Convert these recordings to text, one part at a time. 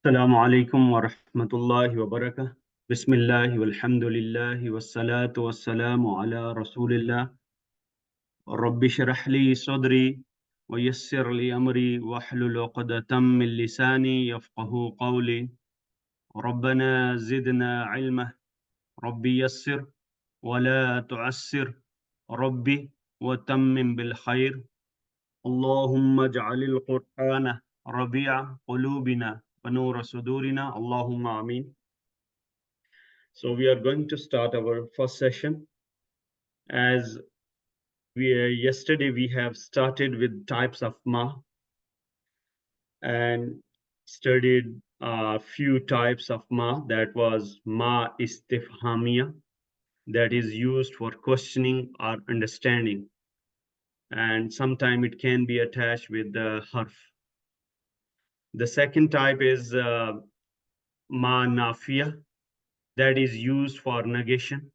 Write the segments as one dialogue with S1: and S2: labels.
S1: Assalamu alaikum wa rahmatullahi wa barakatuh. Bismillah walhamdulillah wassalatu wassalamu ala rasulillah. Rabbi shrah li sadri wa yassir li amri wahlul uqdatam min lisani yafqahu qawli. Rabbana zidna ilma. Rabbi yassir wa la tu'assir. Rabbi wa tammim bil khair. Allahumma ja'alil Qur'ana rabi'a qulubina wa nura sudurina. Allahumma ameen. So we are going to start our first session. As yesterday we have started with types of ma and studied a few types of ma. That was ma istifhamiya, that is used for questioning or understanding, and sometimes it can be attached with the harf. The second type is ma nafiya, that is used for negation,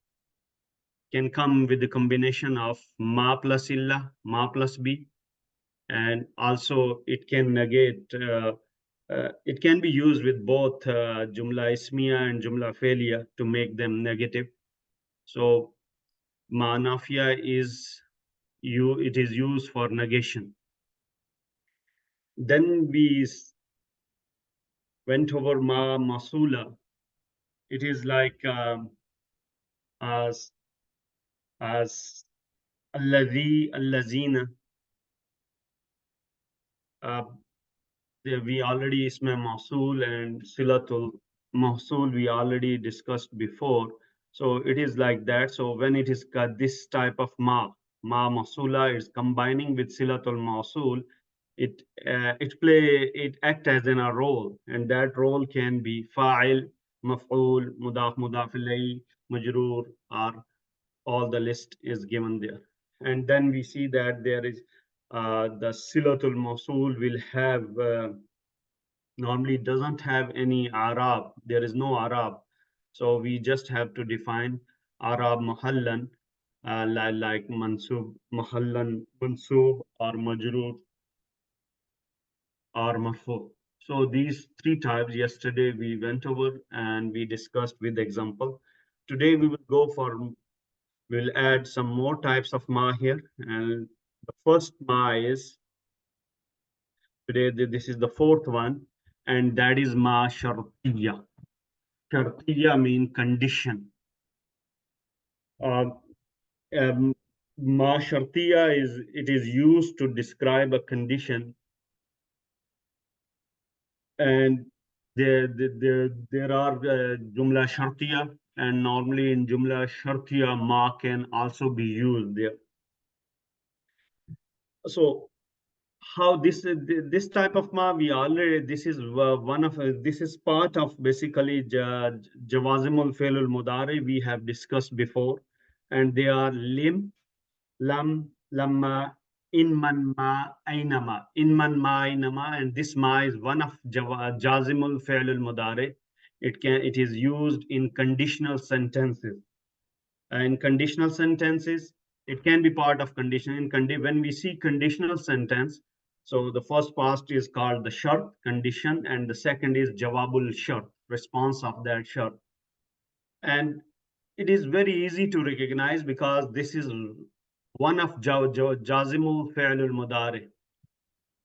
S1: can come with the combination of ma plus illa, ma plus b, and also it can negate, it can be used with both jumla ismiya and jumla failure to make them negative. So ma nafiya it is used for negation. Then we went over ma masula. It is like as alladhi, allazina. Uh, we already isma mausul and silatul mausul we already discussed before. So it is like that. So when it is got this type of ma mausula is combining with silatul mausul, it act as in a role, and that role can be fa'il, maf'ul, mudaf, mudaf ilayhi, majroor, or all the list is given there. And then we see that there is the silatul mausul will have normally doesn't have any Arab. There is no Arab. So we just have to define Arab Muhallan, like Mansub, Muhallan, Mansub, or Majroor, or Marfu. So these three types yesterday we went over and we discussed with example. Today we will go for, we'll add some more types of Ma here. And the first Ma is, today this is the fourth one, and that is Ma Shartiya. Shartiya mean condition. Uh, Ma Shartiya it is used to describe a condition, and there are Jumla Shartiya, and normally in Jumla Shartiya Ma can also be used there. So how this type of ma we already, this is one of this is part of basically jawazimul fi'lul mudari we have discussed before, and they are lim, lam, lamma, inman, ma, ainama, inman, ma, ainama, and this ma is one of jazimul fi'lul mudari. It is used in conditional sentences. In conditional sentences, it can be part of condition. When we see conditional sentence, so the first part is called the shart, condition, and the second is jawabul shart, response of that shart. And it is very easy to recognize because this is one of jazimul fi'lul mudari.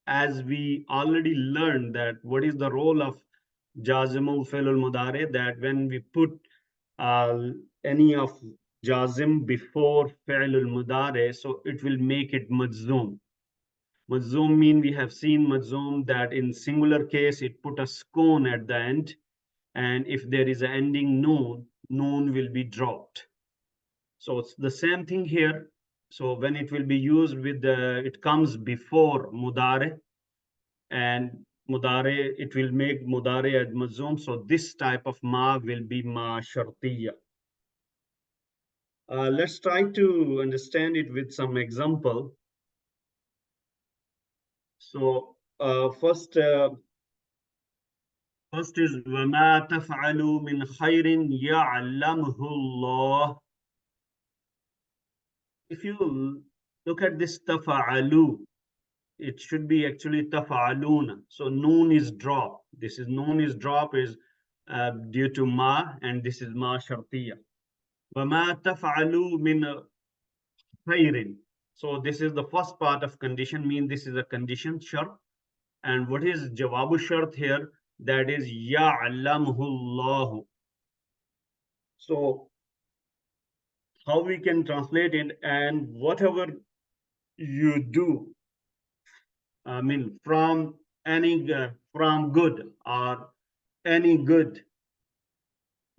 S1: As we already learned that what is the role of jazimul fi'lul mudari, that when we put any of jazim before fi'lul mudari, so it will make it majzoom. Majzoom mean we have seen majzoom that in singular case it put a scone at the end, and if there is an ending noon, noon will be dropped. So it's the same thing here. So when it will be used with it comes before mudare, and mudare, it will make mudare at mazum. So this type of ma will be ma shartiya. Let's try to understand it with some example. So first is وَمَا تَفْعَلُوا مِنْ خَيْرٍ يَعْلَمْهُ اللَّهُ. If you look at this tafa'alu, it should be actually taf'aluna. So noon is drop. This is noon is drop is due to ma, and this is ma shartiya. وَمَا تَفْعَلُوا مِنْ خَيْرٍ. So this is the first part of condition, mean this is a condition shart. And what is jawabu shart here? That is ya'lamhu Allah. So how we can translate it? And whatever you do, I mean from any from good or any good,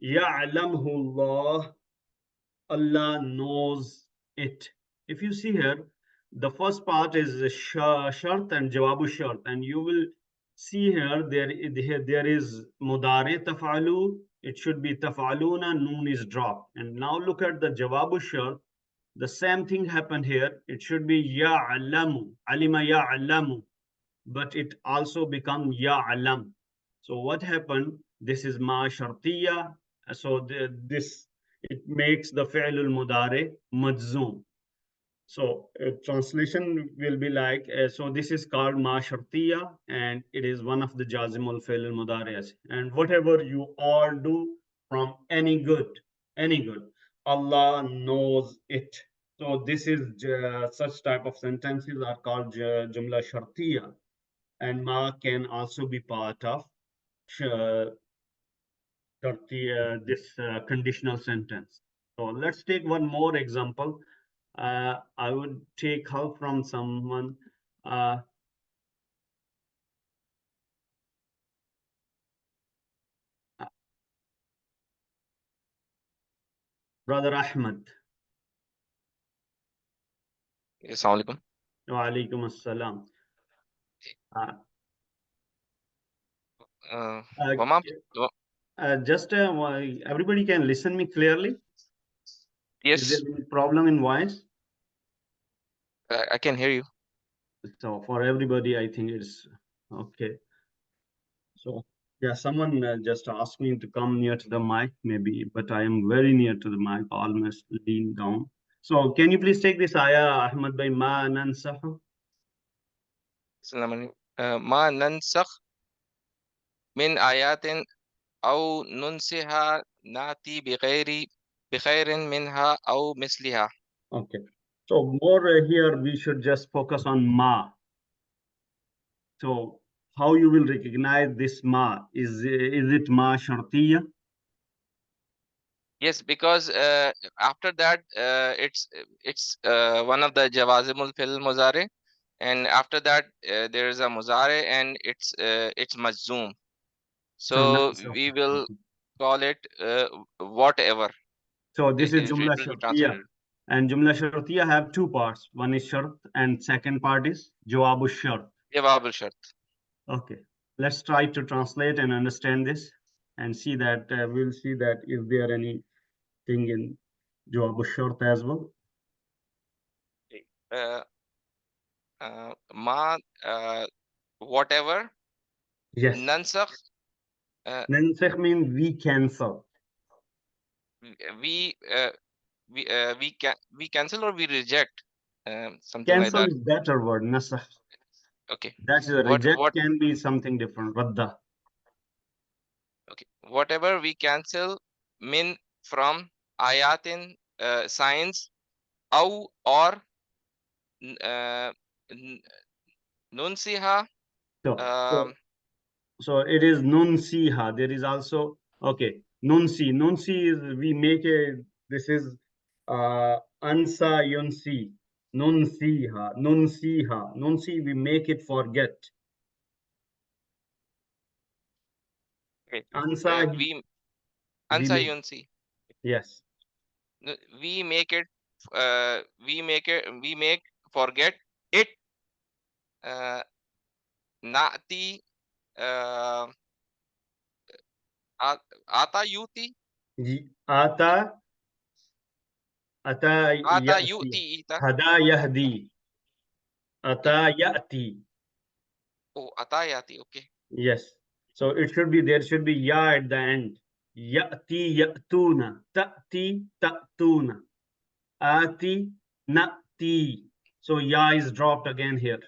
S1: ya'lamhu Allah, Allah knows it. If you see here, the first part is shart and jawabu shart, and you will see here there is mudare taf'alu. It should be taf'aluna, noon is dropped. And now look at the jawabu shart. The same thing happened here. It should be ya'lamu, alima ya'lamu, but it also become ya'lam. So what happened? This is ma shartiya. So this it makes the fi'l al-mudari majzoom. So translation will be like, so this is called ma shartiya, and it is one of the jazimul fi'l al-mudari'as. And whatever you all do from any good, Allah knows it. So this is such type of sentences are called jumla shartiya, and ma can also be part of uh, this conditional sentence. So let's take one more example. I would take help from someone. Uh, Brother Ahmed.
S2: Assalamu alaikum.
S1: Wa alaikum assalam. Uh,
S2: Uh,
S1: uh,
S2: Wama,
S1: just everybody can listen me clearly. Is there
S2: yes,
S1: any problem in voice?
S2: I can hear you.
S1: So for everybody, I think it's okay. So yeah, someone just asked me to come near to the mic, maybe, but I am very near to the mic, almost lean down. So can you please take this ayah, Ahmad by ma nansahu?
S2: Assalamu alaikum. Ma nansakh min ayatin aw nunsiha nati bighairin minha aw misliha.
S1: Okay. So more here, we should just focus on ma. So how you will recognize this ma? Is it ma shartiya?
S2: Yes, because after that it's one of the jawazimul fil muzare, and after that there is a muzare and it's majzoom.
S1: So
S2: So we will
S1: okay.
S2: call it whatever.
S1: So this is
S2: It
S1: jumla
S2: will be
S1: shartiya.
S2: translated.
S1: And jumla shartiya have two parts. One is shart and second part is jawabu shart.
S2: Jawab shart.
S1: Okay, let's try to translate and understand this and see that we'll see that is there anything in jawabu shart as well.
S2: Uh, Ma whatever
S1: Yes.
S2: nansakh
S1: Nansakh means we cancel.
S2: we uh, we cancel or we reject something like
S1: Cancel
S2: that.
S1: is better word, nasakh.
S2: Okay.
S1: That's a reject
S2: What
S1: can be something different. Radda.
S2: okay. Whatever we cancel min from ayatin signs aw or uh, n- nunsiha
S1: So,
S2: um,
S1: so, so it is nun siha. There is also okay. Nun si. Nun si is we make a. This is ansa yun si. Nun siha. Nun siha. Nun si. We make it forget.
S2: okay.
S1: Ansa.
S2: We
S1: We
S2: ansa
S1: make.
S2: yunsi.
S1: Yes.
S2: We make it we make forget it uh, nati uh, ata yuti
S1: Ata. Ata
S2: ata
S1: yati.
S2: yuti ita
S1: Hada yahdi.
S2: okay.
S1: Ata yati.
S2: Oh, ata yati, okay.
S1: Yes. So it should be there should be ya at the end. Ya'ti ya'tuna. Ta'ti ta'tuna. Ati na'ti. So ya is dropped again here.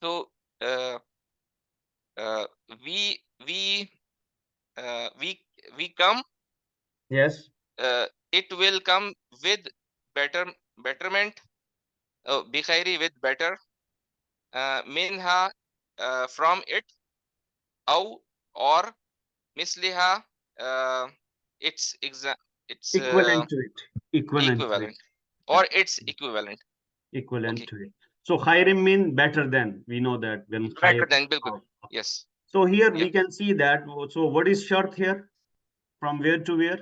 S2: So uh, uh, we we we we come.
S1: Yes.
S2: It will come with better betterment. Bikhairi with better. Minha from it. Aw or misliha. Uh, it's exa it's
S1: Equivalent to it. Equivalent to it.
S2: equivalent
S1: Yeah.
S2: or its equivalent.
S1: Equivalent
S2: Okay,
S1: to it. So khairim mean better than. We know that when
S2: better
S1: khair.
S2: than bilkul.
S1: Oh.
S2: Yes.
S1: So here
S2: Yeah.
S1: we can see that. So what is shart here? From where to where?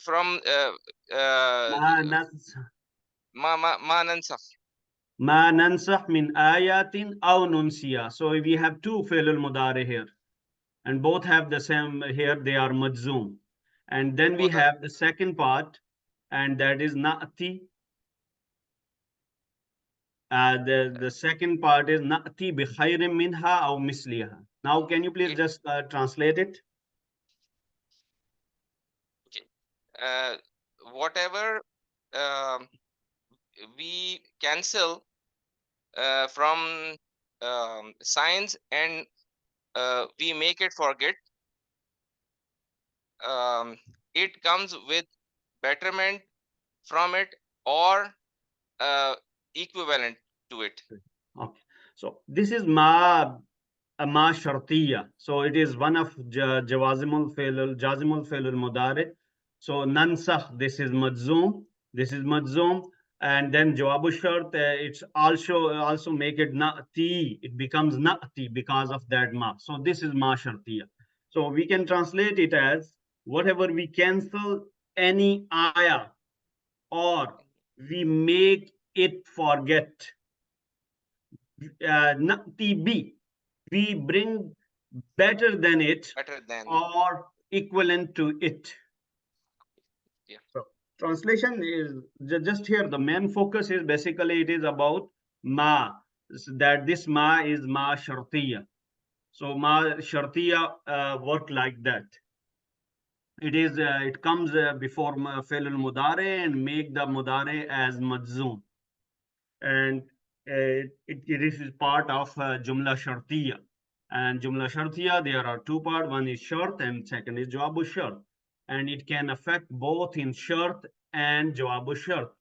S2: From uh,
S1: Ma nas
S2: ma nansakh.
S1: ما ننسخ من آيات أو ننسيها. So we have two فعل المضارع here, and both have the same here. They are مجزوم. And then we
S2: Both are
S1: have the second part, and that is نأتي. The second part is نأتي بخير منها أو مثلها. Now, can you please
S2: it.
S1: just translate it?
S2: Okay. Uh, Whatever um we cancel from science and we make it forget, it comes with betterment from it or uh, equivalent to it.
S1: Okay. So this is ma ما شرطية. So it is one of جازم الفعل المضارع. So ننسخ, this is مجزوم, this is مجزوم, and then جواب الشرط, it's also make it نأتي, it becomes نأتي because of that ma. So this is ما شرطية. So we can translate it as whatever we cancel any ayah or we make it forget. نأتي B, we bring better than it
S2: Better than.
S1: or equivalent to it.
S2: Yeah.
S1: So translation is just here. The main focus is basically it is about ma, that this ma is ma shartiya. So ma shartiya work like that. It comes before fi'l al mudare and make the mudare as majzoom, and it is part of Jumla Shartiya. And Jumla Shartiya, there are two parts. One is shart and second is Jawabu Shart. And it can affect both in shart and Jawabu Shart.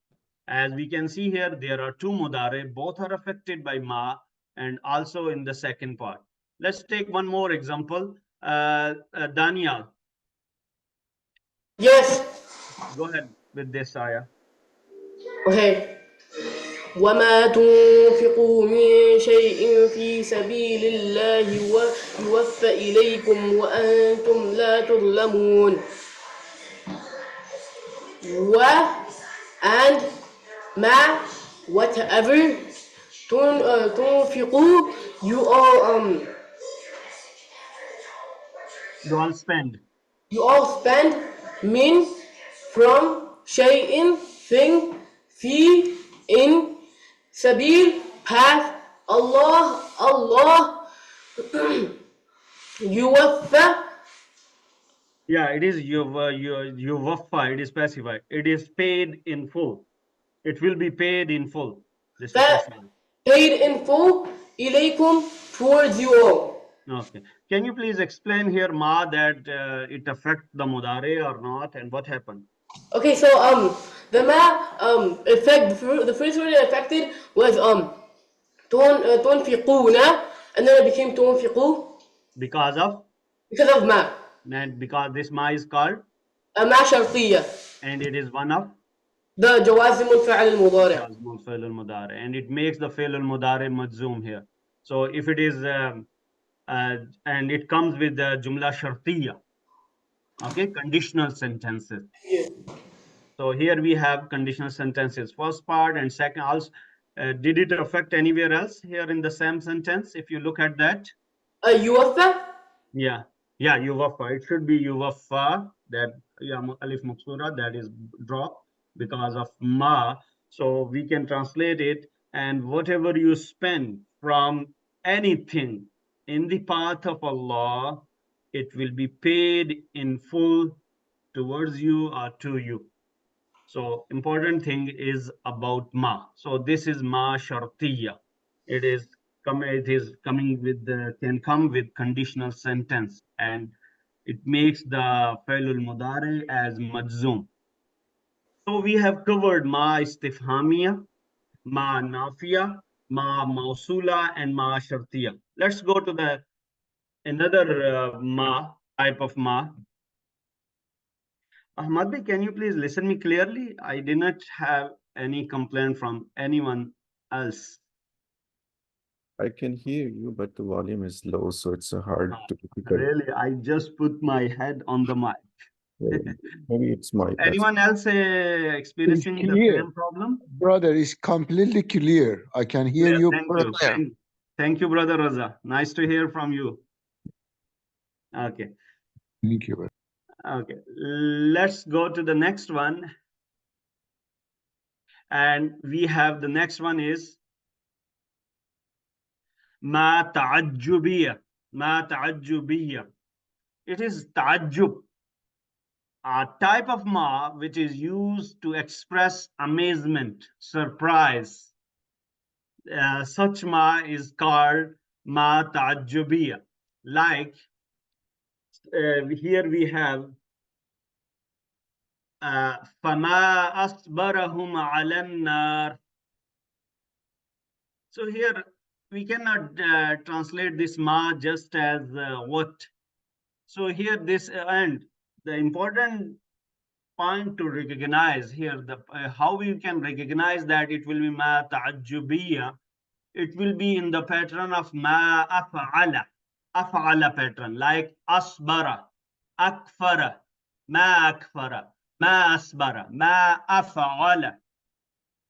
S1: As we can see here, there are two mudare, both are affected by ma and also in the second part. Let's take one more example. Daniel,
S3: Yes.
S1: go ahead with this ayah.
S3: Okay. وما تنفقوا من شيء في سبيل الله يوفى إليكم وأنتم لا تظلمون. و and ما whatever تنفقوا you all spend من from شيء thing في in سبيل path Allah يوفى.
S1: Yeah, it is you waffa, it is specified. It is paid in full. It will be paid in full. This is specified.
S3: paid in full إليكم towards you all.
S1: Okay. Can you please explain here, Ma, that it affects the mudare or not, and what happened?
S3: Okay, so the ma effect the first word it affected was تنفقون, and then it became تنفقوا
S1: Because of
S3: because of ma.
S1: and because this Ma is called,
S3: ما شرطية,
S1: and it is one of
S3: the جوازم الفعل المضارع.
S1: Jazmul Fi'l al-Mudare, and it makes the Fi'l al-Mudare majzoom here. So if it is and it comes with the Jumla Shartiya, okay, conditional sentences.
S3: Yeah.
S1: So here we have conditional sentences, first part and second also. Did it affect anywhere else here in the same sentence? If you look at that,
S3: يوفى.
S1: yeah, yeah, yuwaffa. It should be yuwaffa. That yeah, alif maksura, that is dropped because of ma. So we can translate it, and whatever you spend from anything in the path of Allah, it will be paid in full towards you or to you. So important thing is about ma. So this is ma shartiya. It is coming with the can come with conditional sentence, and it makes the fi'l mudari as majzum. So we have covered ma istifhamiya, ma nafiya, ma mausula, and ma shartiya. Let's go to the another ma type of ma. Ahmad bhai, can you please listen me clearly? I did not have any complaint from anyone else.
S4: I can hear you, but the volume is low, so it's a hard to difficult.
S1: Really, I just put my head on the mic.
S4: Maybe it's my that's
S1: Anyone else experiencing the
S5: clear.
S1: same problem?
S5: Brother, it's completely clear. I can hear
S1: Clear.
S5: you
S1: Thank you.
S5: perfectly.
S2: Clear.
S1: Thank you, brother Raza. Nice to hear from you. Okay.
S5: Thank you.
S1: Okay. Let's go to the next one. And we have the next one is ma ta'ajjubiyya. Ma ta'ajjubiyya. It is ta'ajjub, a type of ma which is used to express amazement, surprise. Such ma is called ma ta'ajjubiyya. Like here we have فَمَا أَصْبَرَهُمْ عَلَى النَّارِ. So here we cannot translate this ma just as what. So here this and the important point to recognize here, the how we can recognize that it will be ma ta'ajjubiyya. It will be in the pattern of ma af'ala pattern, like asbara, akfara, ma akfara, ma asbara, ma af'ala,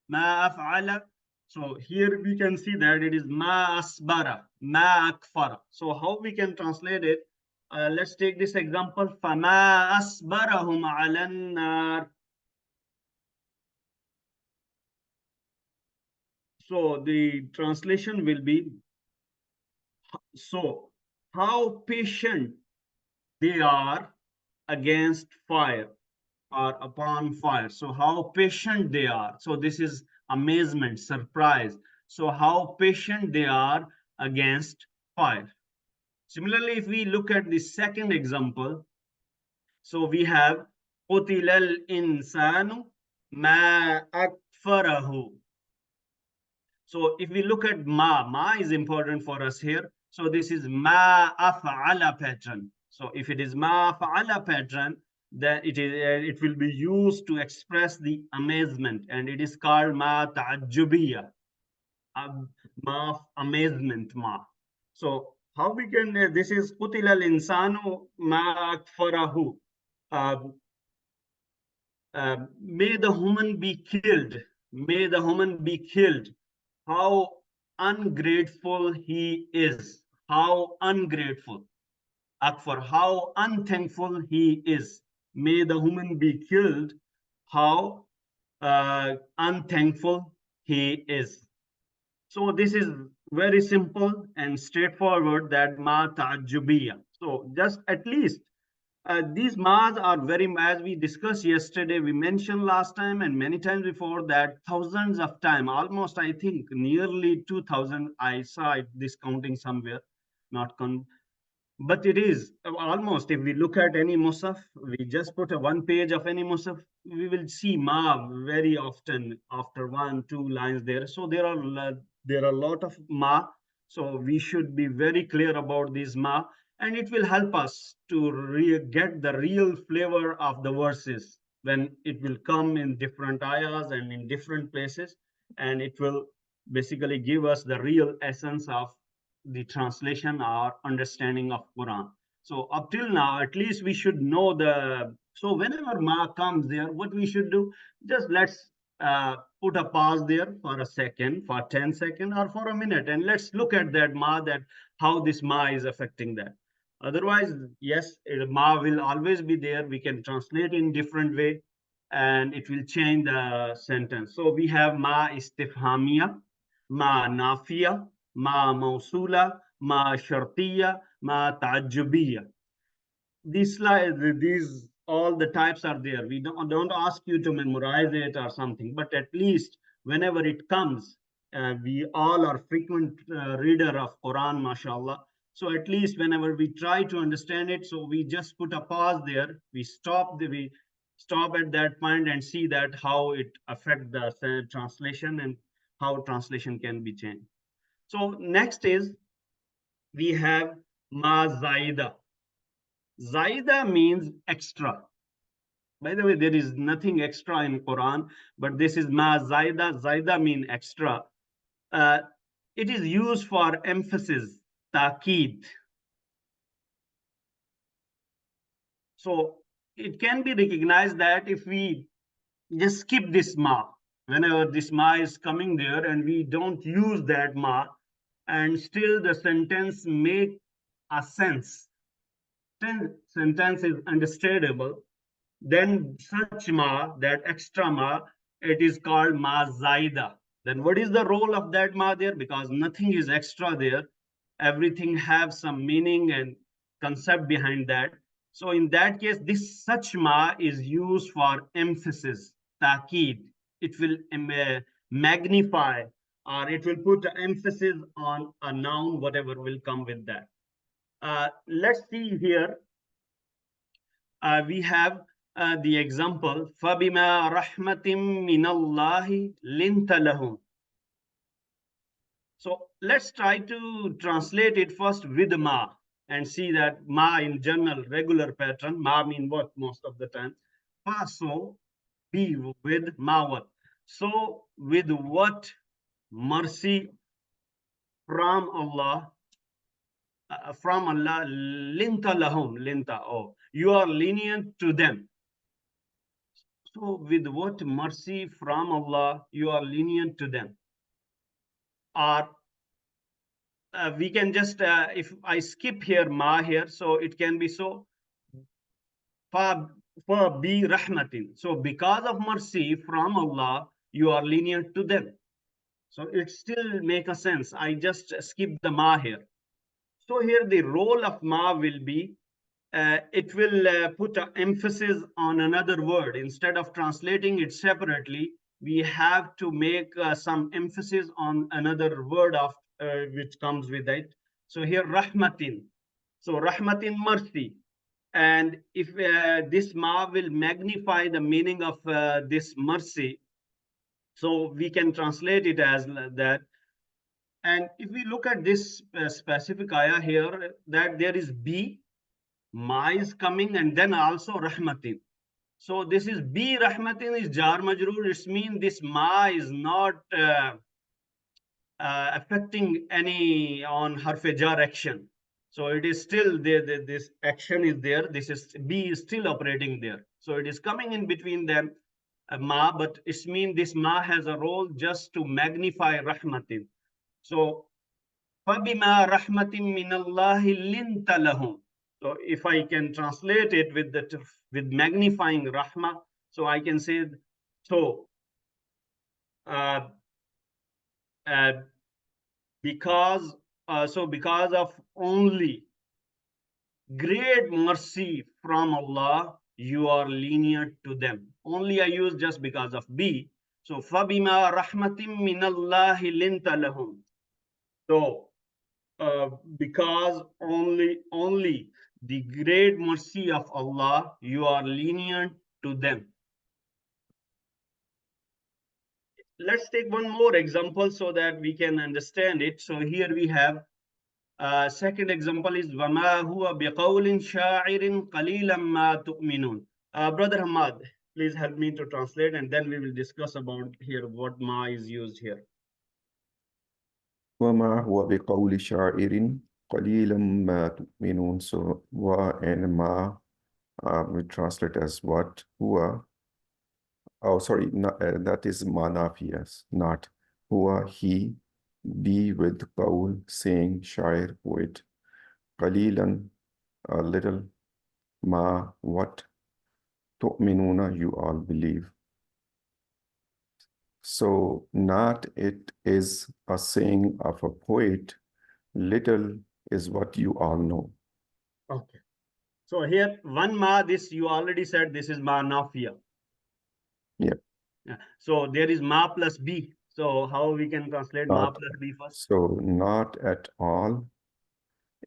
S1: ma af'ala. So here we can see that it is ma asbara, ma akfara. So how we can translate it? Let's take this example. فَمَا أَصْبَرَهُمْ عَلَى النَّارِ. So the translation will be, so how patient they are against fire or upon fire. So how patient they are. So this is amazement, surprise. So how patient they are against fire. Similarly, if we look at the second example, so we have قُتِلَ الْإِنسَانُ مَا أَكْفَرَهُ. So if we look at ma is important for us here. So this is ma af'ala pattern. So if it is ma af'ala pattern, then it will be used to express the amazement, and it is called ma ta'ajjubiyya, ma of amazement ma. So how we can this is qutila al-insanu ma akfarahu. May the human be killed. May the human be killed. How ungrateful he is. How ungrateful. Akfar, how unthankful he is. May the human be killed. How unthankful he is. So this is very simple and straightforward, that ma ta'ajjubiyya. So just at least these ma's are very, as we discussed yesterday, we mentioned last time and many times before, that thousands of time, almost I think nearly 2000, I saw this counting somewhere, not but it is almost, if we look at any musaf, we just put a one page of any musaf, we will see ma very often after 1-2 lines there. So there are a lot of ma. So we should be very clear about these ma, and it will help us to get the real flavor of the verses when it will come in different ayahs and in different places, and it will basically give us the real essence of the translation or understanding of Quran. So up till now, at least we should know the. So whenever ma comes there, what we should do, just let's put a pause there for a second, for 10 seconds or for a minute, and let's look at that ma, that how this ma is affecting that. Otherwise, yes, ma will always be there. We can translate in different way, and it will change the sentence. So we have ma istifhamiya, ma nafiya, ma mausula, ma shartiya, ma ta'ajjubiyya. These all the types are there. We don't ask you to memorize it or something, but at least whenever it comes, we all are frequent reader of Quran, mashallah. So at least whenever we try to understand it, so we just put a pause there. We stop at that point and see that how it affect the translation and how translation can be changed. So next is we have ma zaida. Zaida means extra. By the way, there is nothing extra in Quran, but this is ma zaida. Zaida mean extra. Uh, it is used for emphasis, ta'kid. So it can be recognized that if we just skip this ma, whenever this ma is coming there and we don't use that ma, and still the sentence make a sense, sentence is understandable, then such ma, that extra ma, it is called ma zaida. Then what is the role of that ma there? Because nothing is extra there. Everything have some meaning and concept behind that. So in that case, this such ma is used for emphasis, ta'kid. It will magnify or it will put emphasis on a noun, whatever will come with that. Let's see here. We have the example فَبِمَا رَحْمَةٍ مِّنَ اللَّهِ لِنْتَ لَهُمْ. So let's try to translate it first with ma and see that ma in general regular pattern. Ma mean what most of the time? Fa, so, be with ma what. So with what mercy from Allah, linta lahum, linta, oh, you are lenient to them. So with what mercy from Allah, you are lenient to them. Or we can just, if I skip here, ma here, so it can be so, fa bi rahmatin. So because of mercy from Allah, you are lenient to them. So it still make a sense. I just skip the ma here. So here the role of ma will be, it will put an emphasis on another word. Instead of translating it separately, we have to make some emphasis on another word of which comes with it. So here rahmatin. So rahmatin, mercy. And if this ma will magnify the meaning of this mercy, so we can translate it as that. And if we look at this specific ayah here, that there is B, ma is coming, and then also rahmatin. So this is B rahmatin is jar majroor. It means this ma is not affecting any on harfe jar action. So it is still there. This action is there. This is B is still operating there. So it is coming in between them, ma, but it means this ma has a role just to magnify rahmatin. So فَبِمَا رَحْمَةٍ مِّنَ اللَّهِ لِنْتَ لَهُمْ. So if I can translate it with magnifying rahma, so I can say, so uh, uh, because of only great mercy from Allah, you are lenient to them. Only I use just because of B. So فَبِمَا رَحْمَةٍ مِّنَ اللَّهِ لِنْتَ لَهُمْ. So because only the great mercy of Allah, you are lenient to them. Let's take one more example so that we can understand it. So here we have second example is وَمَا هُوَ بِقَوْلٍ شَاعِرٍ قَلِيلًا مَا تُؤْمِنُونَ. Brother Hamad, please help me to translate, and then we will discuss about here what ma is used here.
S4: وما هو بقول شاعر قليلا ما تؤمنون. So wa and ma we translate as what, huwa. Oh, sorry, not, that is manafiyas, not huwa, he, be with qawl, saying, shair, poet, qalilan, a little, ma, what, tu'minuna, you all believe. So not it is a saying of a poet, little is what you all know.
S1: Okay. So here one ma, this you already said this is ma nafiya.
S4: Yeah.
S1: Yeah. So there is ma plus B. So how we can translate ma
S4: Not,
S1: plus b first?
S4: so not at all.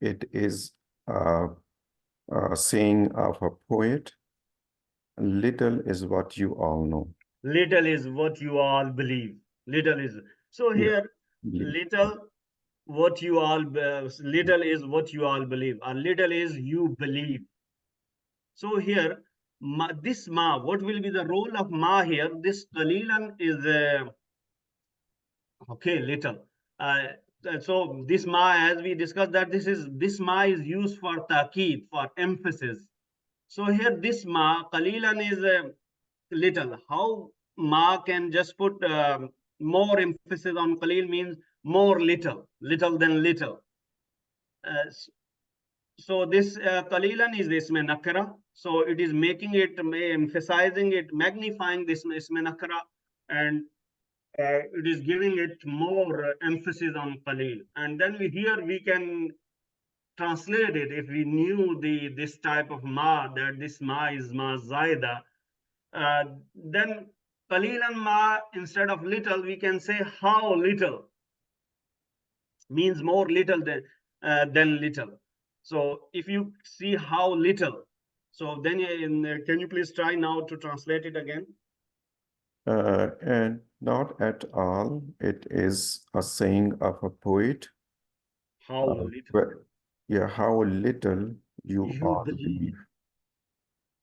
S4: It is a saying of a poet. Little is what you all know.
S1: Little is what you all believe. Little is. So
S4: Yeah,
S1: here,
S4: believe.
S1: little what you all little is what you all believe. A little is you believe. So here, this ma, what will be the role of ma here? This qalilan is okay, little. Uh, so this ma, as we discussed, that this ma is used for ta'kid, for emphasis. So here this ma, qalilan is little. How ma can just put more emphasis on qalil means more little, little than little. Uh, so this qalilan is isme nakra. So it is making it, emphasizing it, magnifying this isme nakra, and it is giving it more emphasis on qalil. And then here we can translate it if we knew this type of ma, that this ma is ma zaida. Then qalilan ma, instead of little, we can say how little, means more little than little. So if you see how little, so then can you please try now to translate it again?
S4: And not at all. It is a saying of a poet.
S1: How little
S4: But yeah, how little you
S1: you
S4: all
S1: believe.
S4: believe.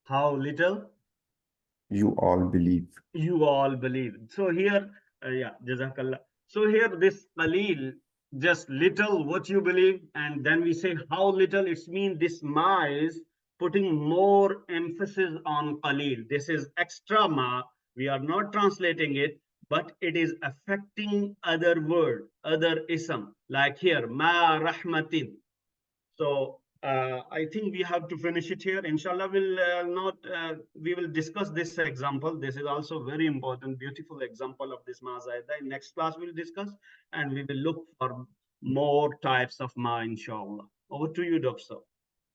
S1: How little
S4: You all believe.
S1: you all believe. So here, yeah, jazakallah. So here, this qalil, just little what you believe, and then we say how little. It means this ma is putting more emphasis on qalil. This is extra ma. We are not translating it, but it is affecting other word, other ism. Like here, ma rahmatin. So I think we have to finish it here. Inshallah, we'll not we will discuss this example. This is also very important, beautiful example of this ma zaida. In next class, we'll discuss, and we will look for more types of ma, inshallah. Over to you, Dr.